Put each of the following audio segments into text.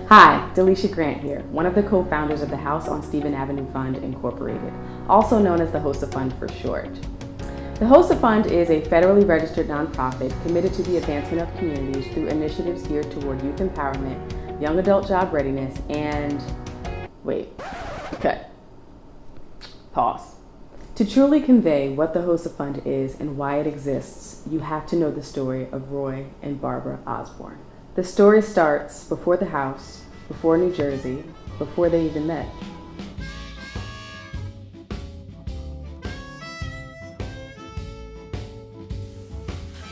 Hi, Delisha Grant here, one of the co-founders of the House on Stephen Ave Fund, Incorporated, also known as the HOSA Fund for short. The HOSA Fund is a federally registered nonprofit committed to the advancement of communities through initiatives geared toward youth empowerment, young adult job readiness, and... Pause. To truly convey what the HOSA Fund is and why it exists, you have to know the story of Roy and Barbara Osborne. The story starts before the house, before New Jersey, before they even met.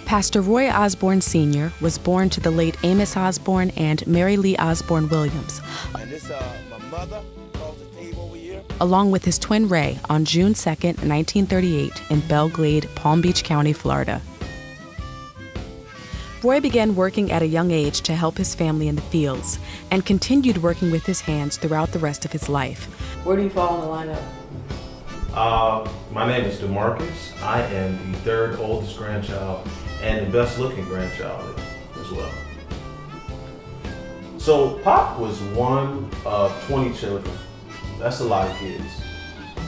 Pastor Roy Osborne Sr. was born to the late Amos Osborne and Mary Lee Osborne Williams, and this my mother across the table over here, along with his twin Ray on June 2nd, 1938 in Belle Glade, Palm Beach County, Florida. Roy began working at a young age to help his family in the fields and continued working with his hands throughout the rest of his life. Where do you fall in the lineup? My name is Damarcus. I am the third oldest grandchild and the best looking grandchild as well. So Pop was one of 20 children. That's a lot of kids.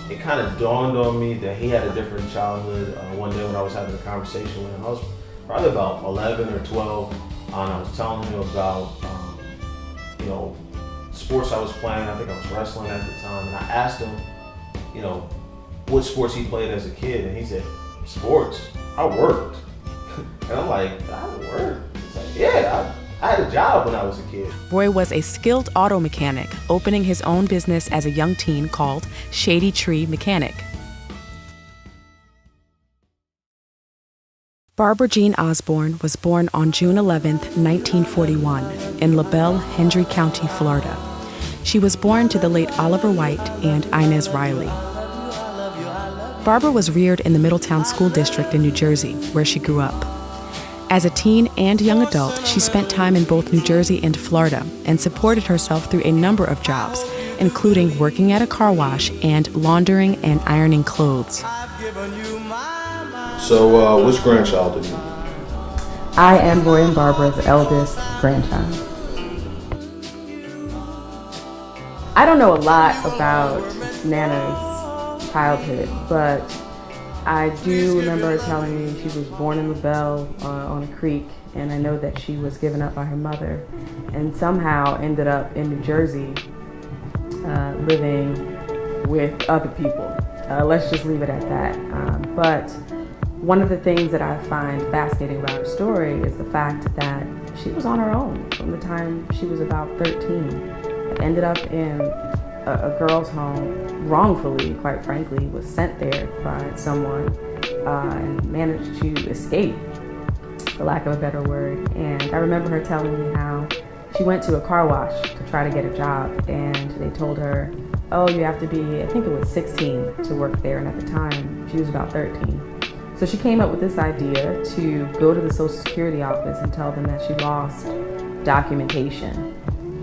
It kind of dawned on me that he had a different childhood one day when I was having a conversation with him. I was probably about 11 or 12, and I was telling him about, sports I was playing. I think I was wrestling at the time, and I asked him, what sports he played as a kid, and he said, sports? I worked. And I'm like, I worked? He's like, yeah, I had a job when I was a kid. Roy was a skilled auto mechanic, opening his own business as a young teen called Shady Tree Mechanic. Barbara Jean Osborne was born on June 11, 1941, in LaBelle, Hendry County, Florida. She was born to the late Oliver White and Inez Riley. Barbara was reared in the Middletown School District in New Jersey, where she grew up. As a teen and young adult, she spent time in both New Jersey and Florida and supported herself through a number of jobs, including working at a car wash and laundering and ironing clothes. So, which grandchild are you? I am Roy and Barbara's eldest grandchild. I don't know a lot about Nana's childhood, but I do remember her telling me she was born in LaBelle on a creek, and I know that she was given up by her mother and somehow ended up in New Jersey living with other people. Let's just leave it at that. But one of the things that I find fascinating about her story is the fact that she was on her own from the time she was about 13. Ended up in a girl's home wrongfully, quite frankly, was sent there by someone and managed to escape, for lack of a better word. And I remember her telling me how she went to a car wash to try to get a job, and they told her, oh, you have to be, I think it was 16 to work there, and at the time she was about 13. So she came up with this idea to go to the Social Security office and tell them that she lost documentation.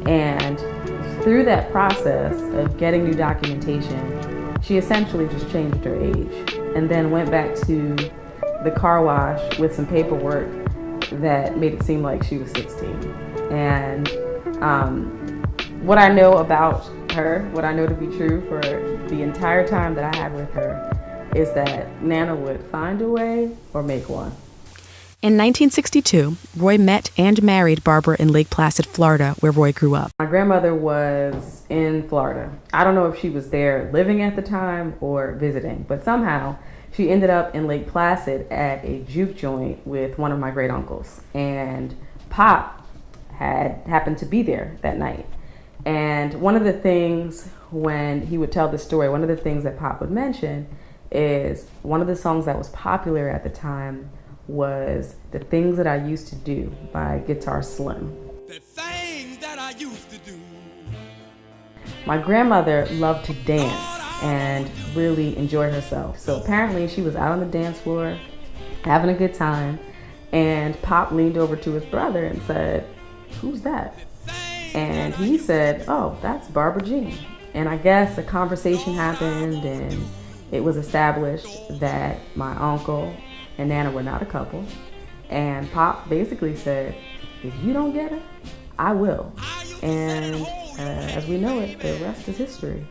And through that process of getting new documentation, she essentially just changed her age and then went back to the car wash with some paperwork that made it seem like she was 16. And what I know about her, what I know to be true for the entire time that I had with her, is that Nana would find a way or make one. In 1962, Roy met and married Barbara in Lake Placid, Florida, where Roy grew up. My grandmother was in Florida. I don't know if she was there living at the time or visiting, but somehow she ended up in Lake Placid at a juke joint with one of my great uncles. And Pop had happened to be there that night. And one of the things when he would tell the story, one of the things that Pop would mention is one of the songs that was popular at the time was The Things That I Used to Do by Guitar Slim. the things that I used to do. My grandmother loved to dance and really enjoy herself. So apparently she was out on the dance floor having a good time, and Pop leaned over to his brother and said, who's that? And he said, oh, that's Barbara Jean. And I guess a conversation happened, and it was established that my uncle and Nana were not a couple. And Pop basically said, if you don't get her, I will. And as we know it, the rest is history.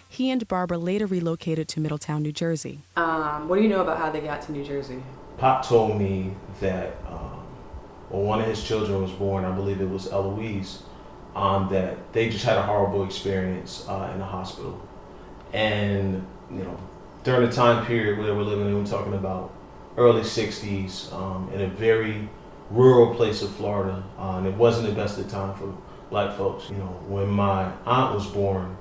He and Barbara later relocated to Middletown, New Jersey. What do you know about how they got to New Jersey? Pop told me that when one of his children was born, I believe it was Eloise, that they just had a horrible experience in the hospital. And, during the time period where they were living in, we're talking about early 60s, in a very rural place of Florida, and it wasn't the best of time for black folks. When my aunt was born,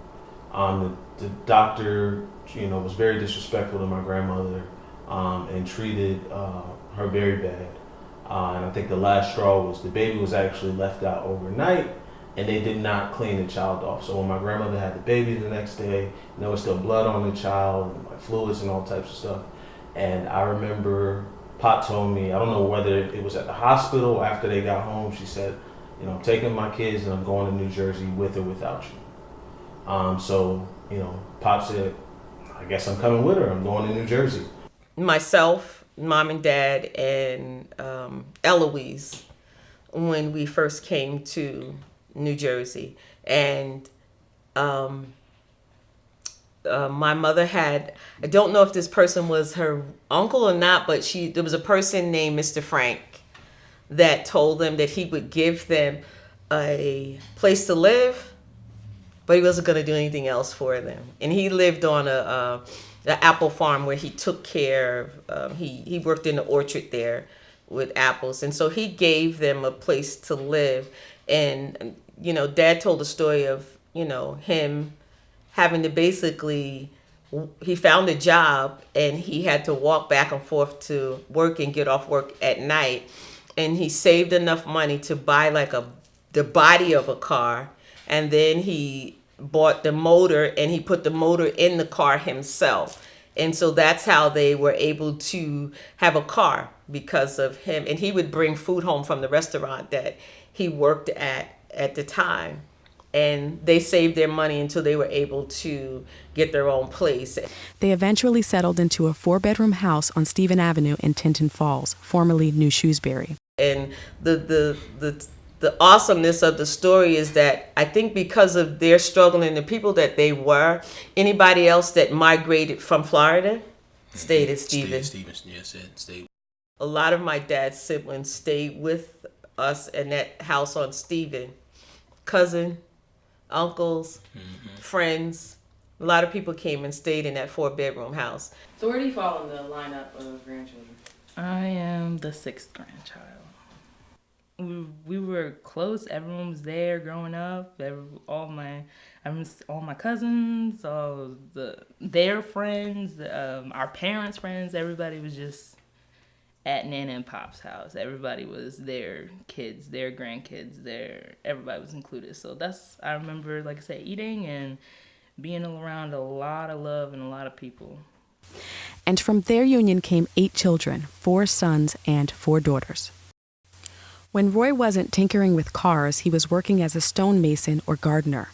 the doctor, was very disrespectful to my grandmother, and treated her very bad. And I think the last straw was the baby was actually left out overnight, and they did not clean the child off. So when my grandmother had the baby the next day, there was still blood on the child, and like fluids and all types of stuff. And I remember Pop told me, I don't know whether it was at the hospital or after they got home, she said, I'm taking my kids and I'm going to New Jersey with or without you. So, Pop said, I guess I'm coming with her. I'm going to New Jersey. Myself, Mom and Dad, and Eloise, when we first came to New Jersey. And my mother had, I don't know if this person was her uncle or not, but there was a person named Mr. Frank that told them that he would give them a place to live, but he wasn't going to do anything else for them. And he lived on an apple farm where he took care of, he worked in the orchard there with apples. And so he gave them a place to live. And, Dad told the story of, him having to basically, he found a job and he had to walk back and forth to work and get off work at night. And he saved enough money to buy the body of a car. And then he bought the motor and he put the motor in the car himself. And so that's how they were able to have a car, because of him. And he would bring food home from the restaurant that he worked at the time. And they saved their money until they were able to get their own place. They eventually settled into a 4-bedroom house on Stephen Avenue in Tinton Falls, formerly New Shrewsbury. And the awesomeness of the story is that I think because of their struggle and the people that they were, anybody else that migrated from Florida stayed at Stephen. Stayed. A lot of my dad's siblings stayed with us in that house on Stephen. Cousin, uncles, friends. A lot of people came and stayed in that 4-bedroom house. So where do you fall in the lineup of grandchildren? I am the 6th grandchild. We were close. Everyone was there growing up. All my cousins, their friends, our parents' friends. Everybody was just at Nana and Pop's house. Everybody was their kids, their grandkids. Everybody was included. So I remember, like I said, eating and being around a lot of love and a lot of people. And from their union came 8 children, 4 sons and 4 daughters. When Roy wasn't tinkering with cars, he was working as a stonemason or gardener,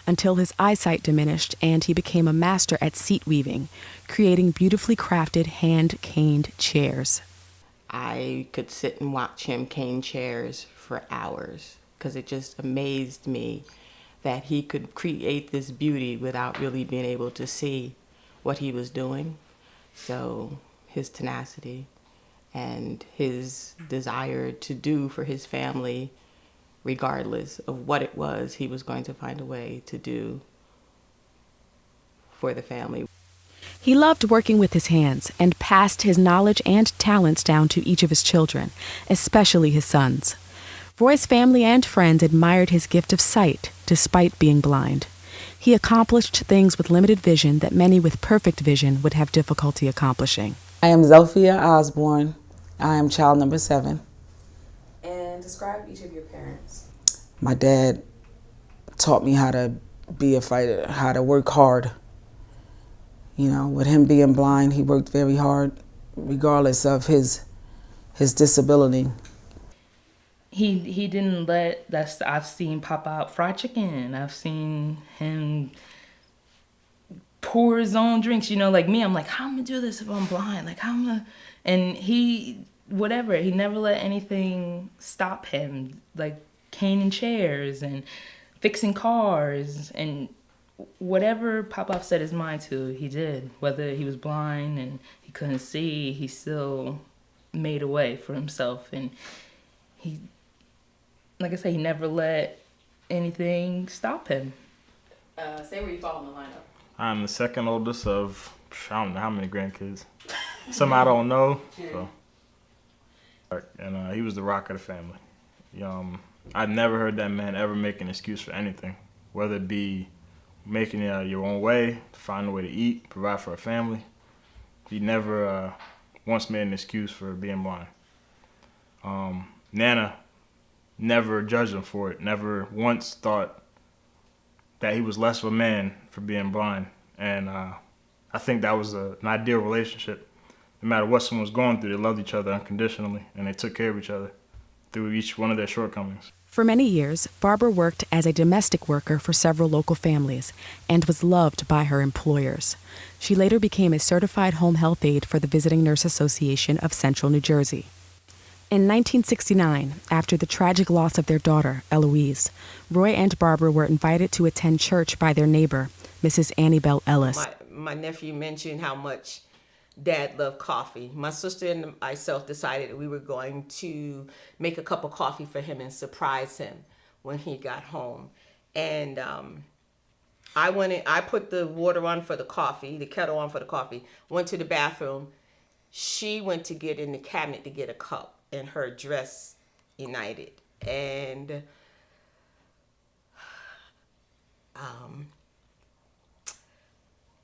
until his eyesight diminished and he became a master at seat weaving, creating beautifully crafted hand-caned chairs. I could sit and watch him cane chairs for hours because it just amazed me that he could create this beauty without really being able to see what he was doing. So his tenacity and his desire to do for his family, regardless of what it was, he was going to find a way to do for the family. He loved working with his hands and passed his knowledge and talents down to each of his children, especially his sons. Roy's family and friends admired his gift of sight, despite being blind. He accomplished things with limited vision that many with perfect vision would have difficulty accomplishing. I am Sophia Osborne. I am child number 7. And describe each of your parents. My dad taught me how to be a fighter, how to work hard. With him being blind, he worked very hard, regardless of his disability. He didn't I've seen Pop out fried chicken. I've seen him pour his own drinks. Like me, I'm like, how am I gonna do this if I'm blind? Like, how am I? And he never let anything stop him. Like, caning chairs and fixing cars, and whatever Pop-Off set his mind to, he did. Whether he was blind and he couldn't see, he still made a way for himself. And he, like I said, he never let anything stop him. Say where you fall in the lineup. I'm the second oldest of, I don't know how many grandkids. Some I don't know. So. And he was the rock of the family. I never heard that man ever make an excuse for anything, whether it be making it your own way, to find a way to eat, provide for a family. He never once made an excuse for being blind. Nana never judged him for it, never once thought that he was less of a man for being blind. And I think that was an ideal relationship. No matter what someone was going through, they loved each other unconditionally, and they took care of each other through each one of their shortcomings. For many years, Barbara worked as a domestic worker for several local families and was loved by her employers. She later became a certified home health aide for the Visiting Nurse Association of Central New Jersey. In 1969, after the tragic loss of their daughter, Eloise, Roy and Barbara were invited to attend church by their neighbor, Mrs. Annie Bell Ellis. My nephew mentioned how much Dad loved coffee. My sister and myself decided that we were going to make a cup of coffee for him and surprise him when he got home. And I put the water on for the coffee, the kettle on for the coffee, went to the bathroom. She went to get in the cabinet to get a cup, and her dress ignited. And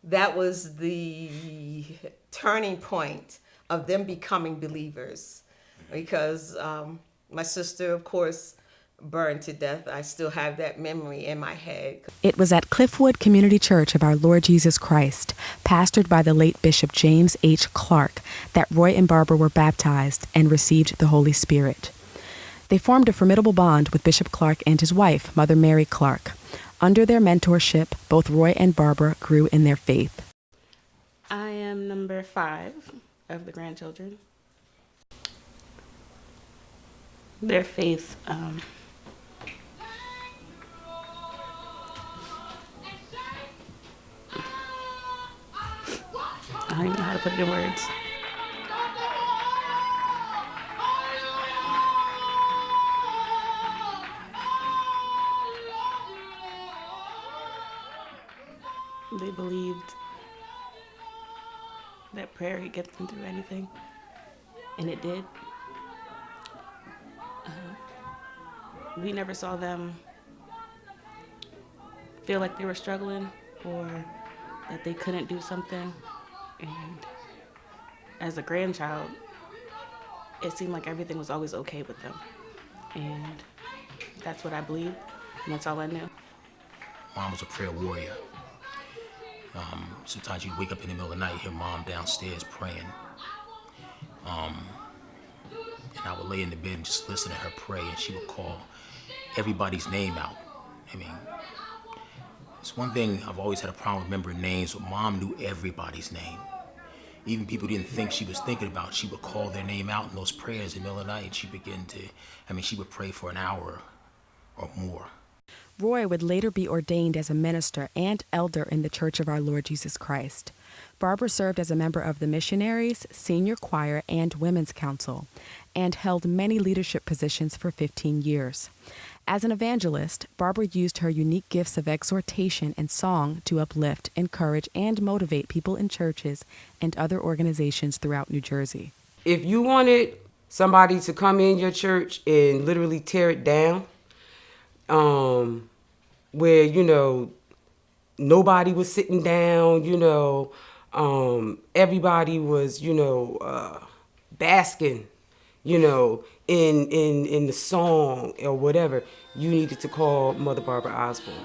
that was the turning point of them becoming believers, because my sister, of course, burned to death. I still have that memory in my head. It was at Cliffwood Community Church of Our Lord Jesus Christ, pastored by the late Bishop James H. Clark, that Roy and Barbara were baptized and received the Holy Spirit. They formed a formidable bond with Bishop Clark and his wife, Mother Mary Clark. Under their mentorship, both Roy and Barbara grew in their faith. I am number 5 of the grandchildren. Their faith, I don't even know how to put it in words. They believed that prayer could get them through anything, and it did. We never saw them feel like they were struggling or that they couldn't do something. And as a grandchild, it seemed like everything was always okay with them. And that's what I believed, and that's all I knew. Mom was a prayer warrior. Sometimes you'd wake up in the middle of the night, hear Mom downstairs praying. And I would lay in the bed and just listen to her pray, and she would call everybody's name out. I mean, it's one thing I've always had a problem remembering names, but Mom knew everybody's name. Even people didn't think she was thinking about, she would call their name out in those prayers in the middle of the night, and she would pray for an hour or more. Roy would later be ordained as a minister and elder in the Church of Our Lord Jesus Christ. Barbara served as a member of the Missionaries, Senior Choir, and Women's Council, and held many leadership positions for 15 years. As an evangelist, Barbara used her unique gifts of exhortation and song to uplift, encourage, and motivate people in churches and other organizations throughout New Jersey. If you wanted somebody to come in your church and literally tear it down, where, nobody was sitting down, everybody was, basking, in the song or whatever, you needed to call Mother Barbara Osborne.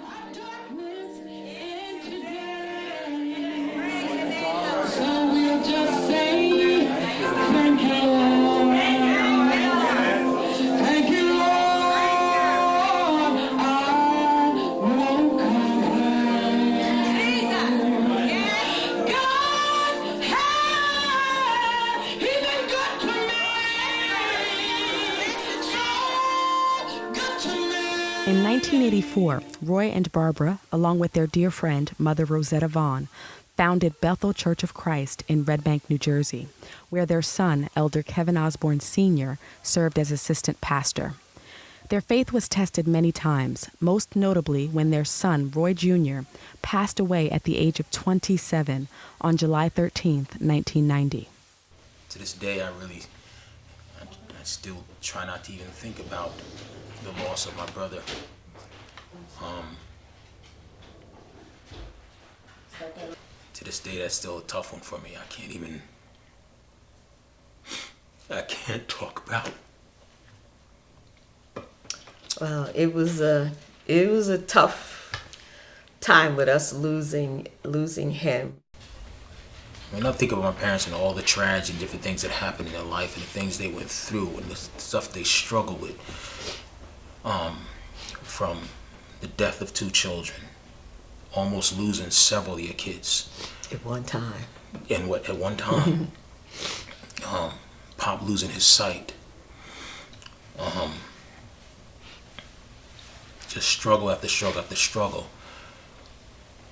To me. In 1984, Roy and Barbara, along with their dear friend, Mother Rosetta Vaughn, founded Bethel Church of Christ in Red Bank, New Jersey, where their son, Elder Kevin Osborne Sr., served as assistant pastor. Their faith was tested many times, most notably when their son, Roy Jr., passed away at the age of 27 on July 13, 1990. To this day, I still try not to even think about the loss of my brother. To this day, that's still a tough one for me. I can't talk about it. Well, it was a tough time with us losing him. When I think about my parents and all the tragedy and different things that happened in their life and the things they went through and the stuff they struggled with, from the death of 2 children, almost losing several of your kids. At one time. At one time. Pop losing his sight. Just struggle after struggle after struggle.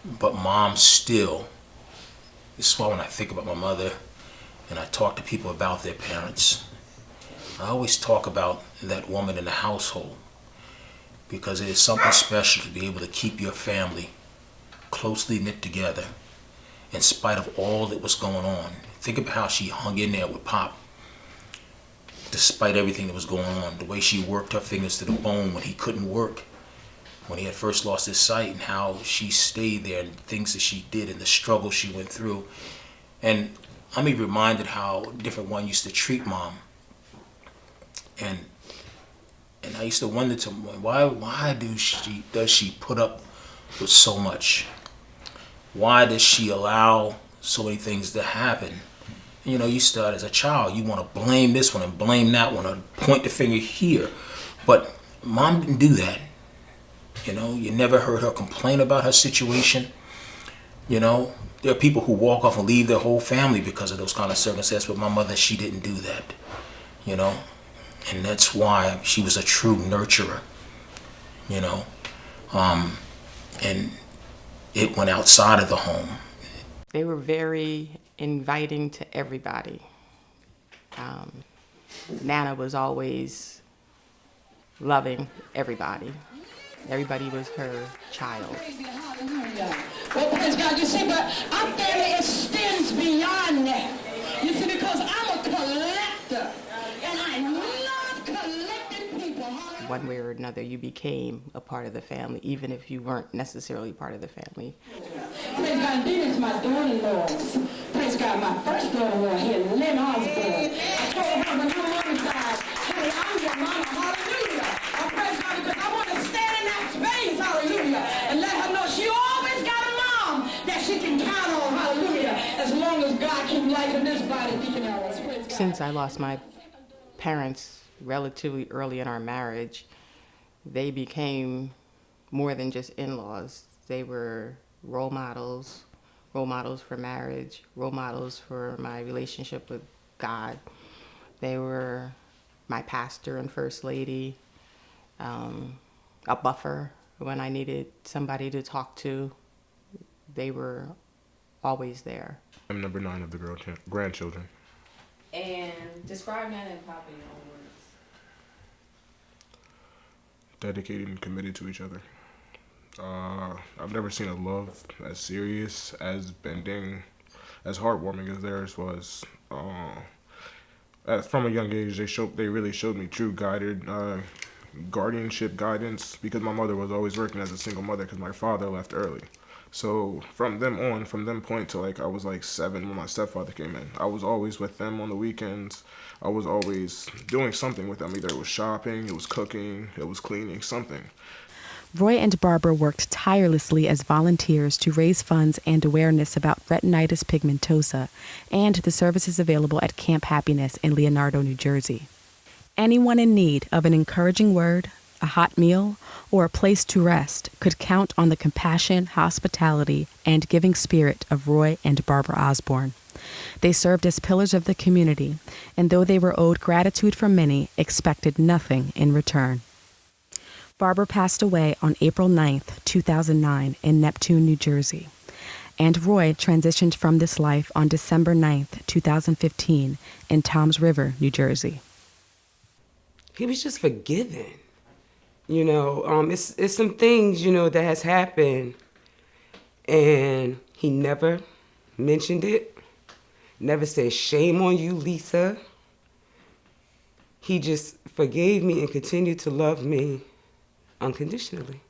But Mom still, this is why when I think about my mother and I talk to people about their parents, I always talk about that woman in the household, because it is something special to be able to keep your family closely knit together in spite of all that was going on. Think about how she hung in there with Pop despite everything that was going on, the way she worked her fingers to the bone when he couldn't work, when he had first lost his sight, and how she stayed there and things that she did and the struggle she went through. And I'm even reminded how different one used to treat Mom. And I used to wonder to why does she put up with so much? Why does she allow so many things to happen? You know, you start as a child, you want to blame this one and blame that one, or point the finger here. But Mom didn't do that. You know, you never heard her complain about her situation. You know, there are people who walk off and leave their whole family because of those kind of circumstances, but my mother, she didn't do that. You know, and that's why she was a true nurturer. You know, and it went outside of the home. They were very inviting to everybody. Nana was always loving everybody. Everybody was her child. Well, praise God, you see, but our family extends beyond that. You see, because I'm a collector, and I love collecting people. One way or another, you became a part of the family, even if you weren't necessarily part of the family. Praise God, these are my daughter-in-laws. Praise God, my first daughter-in-law here, Lynn Osborne. I told her when her mother died, honey, I'm your mama, hallelujah. I praise God because I want to stand in that space, hallelujah, and let her know she always got a mom that she can count on, hallelujah, as long as God keeps life in this body, Deacon Ellis. Praise God. Since I lost my parents relatively early in our marriage, they became more than just in-laws. They were role models for marriage, role models for my relationship with God. They were my pastor and first lady, a buffer when I needed somebody to talk to. They were always there. I'm number 9 of the grandchildren. And describe Nana and Papa in your own words. Dedicated and committed to each other. I've never seen a love as serious, as bending, as heartwarming as theirs was. From a young age, they really showed me true guardianship guidance, because my mother was always working as a single mother because my father left early. So from them point to I was 7 when my stepfather came in, I was always with them on the weekends. I was always doing something with them. Either it was shopping, it was cooking, it was cleaning, something. Roy and Barbara worked tirelessly as volunteers to raise funds and awareness about retinitis pigmentosa and the services available at Camp Happiness in Leonardo, New Jersey. Anyone in need of an encouraging word, a hot meal, or a place to rest could count on the compassion, hospitality, and giving spirit of Roy and Barbara Osborne. They served as pillars of the community, and though they were owed gratitude from many, expected nothing in return. Barbara passed away on April 9th, 2009 in Neptune, New Jersey. And Roy transitioned from this life on December 9th, 2015 in Toms River, New Jersey. He was just forgiven. It's some things, that has happened. And he never mentioned it. Never said, shame on you, Lisa. He just forgave me and continued to love me unconditionally.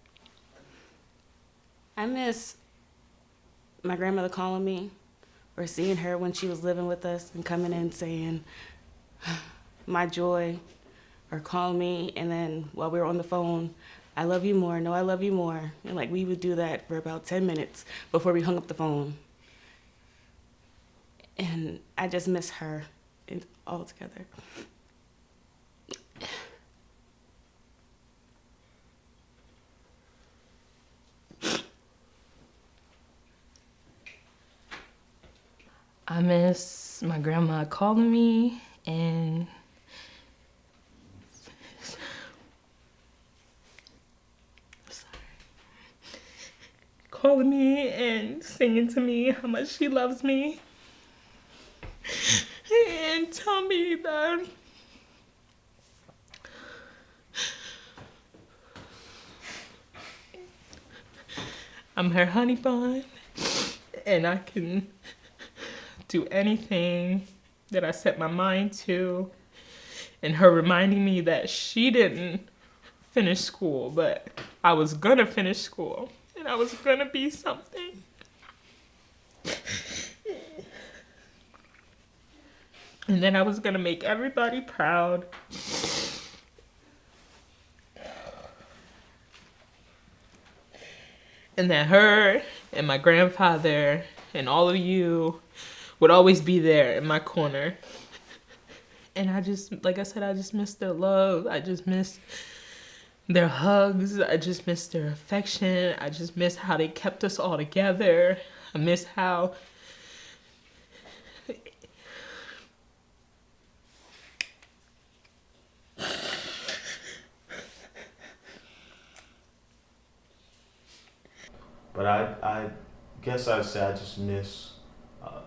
I miss my grandmother calling me or seeing her when she was living with us and coming in saying my joy, or calling me, and then while we were on the phone, I love you more, no, I love you more. And like, we would do that for about 10 minutes before we hung up the phone. And I just miss her altogether. I miss my grandma calling me and singing to me how much she loves me and tell me that I'm her honey bun and I can do anything that I set my mind to, and her reminding me that she didn't finish school, but I was gonna finish school and I was gonna be something. And then I was gonna make everybody proud. And that her and my grandfather and all of you would always be there in my corner. And I just, like I said, I just miss their love. I just miss their hugs. I just miss their affection. I just miss how they kept us all together. I miss how But I guess I'd say I just miss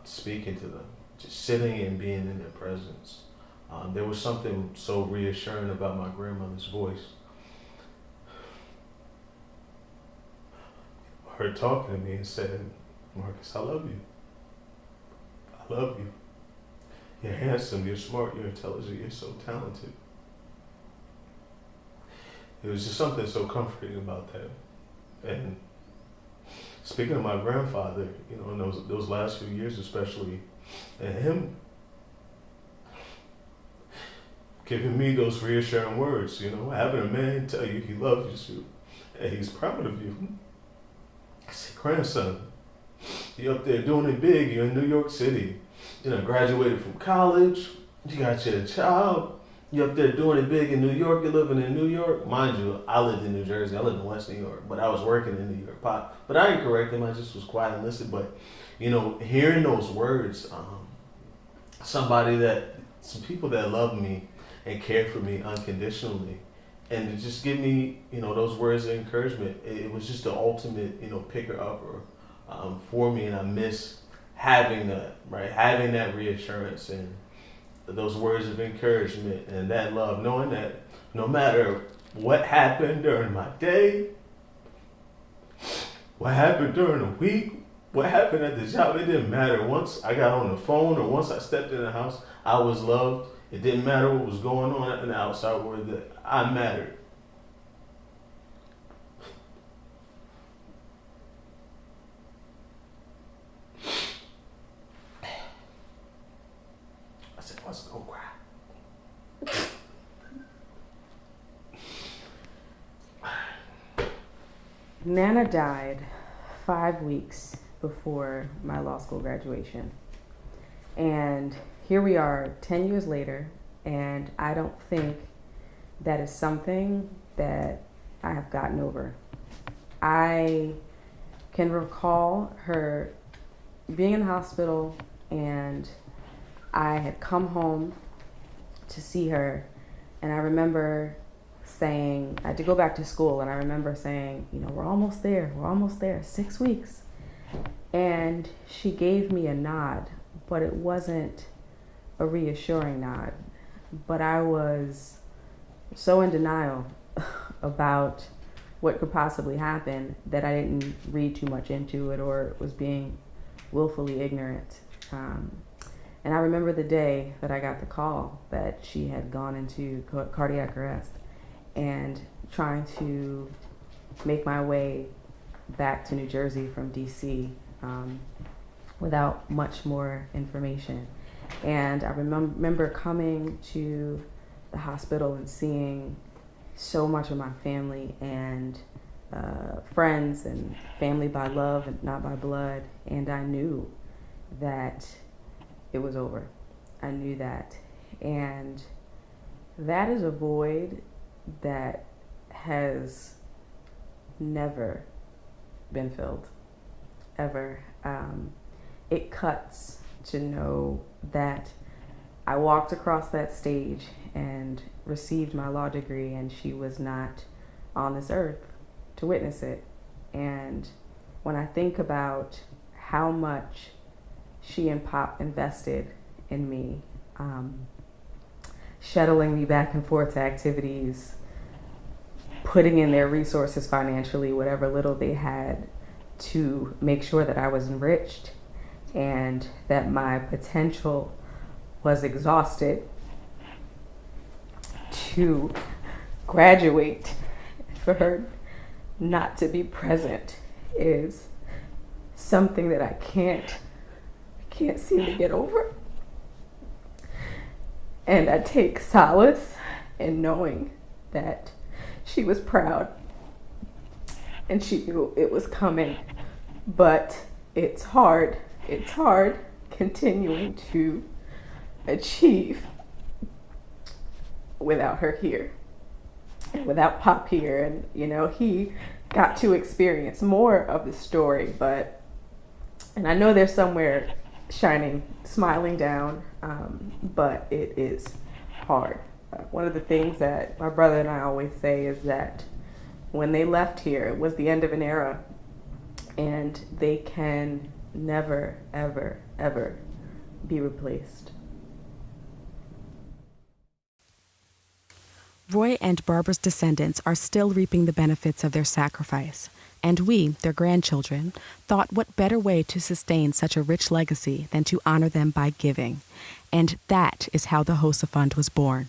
speaking to them, just sitting and being in their presence. There was something so reassuring about my grandmother's voice. Her talking to me and saying, Marcus, I love you. I love you. You're handsome, you're smart, you're intelligent, you're so talented. It was just something so comforting about that. And speaking of my grandfather, in those last few years especially, and him giving me those reassuring words, having a man tell you he loves you and he's proud of you. I said, grandson, you're up there doing it big, you're in New York City, graduated from college, you got your child, you're up there doing it big in New York, you're living in New York. Mind you, I lived in New Jersey, I lived in West New York, but I was working in New York. But I didn't correct him, I just was quiet and listened. But, hearing those words, some people that love me and care for me unconditionally, and to just give me, those words of encouragement, it was just the ultimate, picker-upper for me, and I miss having that, right? Having that reassurance and those words of encouragement and that love, knowing that no matter what happened during my day, what happened during the week, what happened at the job, it didn't matter. Once I got on the phone or once I stepped in the house, I was loved. It didn't matter what was going on in the outside world, that I mattered. I said, let's go cry. Nana died 5 weeks before my law school graduation. And here we are 10 years later, and I don't think that is something that I have gotten over. I can recall her being in the hospital, and I had come home to see her, and I remember saying, I had to go back to school, and I remember saying, we're almost there, 6 weeks. And she gave me a nod, but it wasn't a reassuring nod. But I was so in denial about what could possibly happen that I didn't read too much into it or was being willfully ignorant. And I remember the day that I got the call that she had gone into cardiac arrest, and trying to make my way back to New Jersey from DC without much more information. And I remember coming to the hospital and seeing so much of my family and friends and family by love and not by blood. And I knew that it was over. I knew that. And that is a void that has never been filled, ever. It cuts to know that I walked across that stage and received my law degree, and she was not on this earth to witness it. And when I think about how much she and Pop invested in me, shuttling me back and forth to activities, putting in their resources financially, whatever little they had, to make sure that I was enriched and that my potential was exhausted to graduate, for her not to be present is something that I can't seem to get over. And I take solace in knowing that she was proud and she knew it was coming. But it's hard continuing to achieve without her here and without Pop here. And he got to experience more of the story, and I know there's somewhere shining, smiling down, but it is hard. One of the things that my brother and I always say is that when they left here, it was the end of an era, and they can never, ever, ever be replaced. Roy and Barbara's descendants are still reaping the benefits of their sacrifice, and we, their grandchildren, thought what better way to sustain such a rich legacy than to honor them by giving. And that is how the HOSA Fund was born.